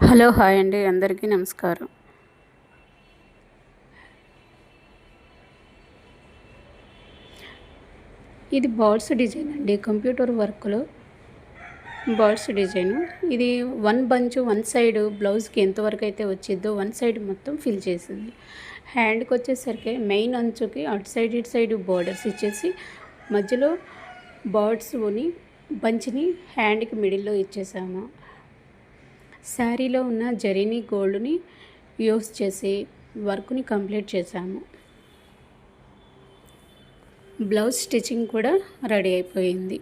Hello hi అండి, అందరికీ నమస్కారం. ఇది బర్డ్స్ డిజైన్ అండి. కంప్యూటర్ వర్క్లో బర్డ్స్ డిజైను. ఇది వన్ బంచ్ వన్ సైడ్ బ్లౌజ్కి ఎంతవరకు అయితే వచ్చిద్దో వన్ సైడ్ మొత్తం ఫిల్ చేసింది. హ్యాండ్కి వచ్చేసరికి మెయిన్ అంచుకి అటు సైడ్ ఇటు సైడ్ బోర్డర్స్ ఇచ్చేసి మధ్యలో బర్డ్స్ని బంచ్ని హ్యాండ్కి మిడిల్లో ఇచ్చేసాము. శారీలో ఉన్న జరీని గోల్డ్ని యూస్ చేసి వర్క్ని కంప్లీట్ చేశాము. బ్లౌజ్ స్టిచ్చింగ్ కూడా రెడీ అయిపోయింది.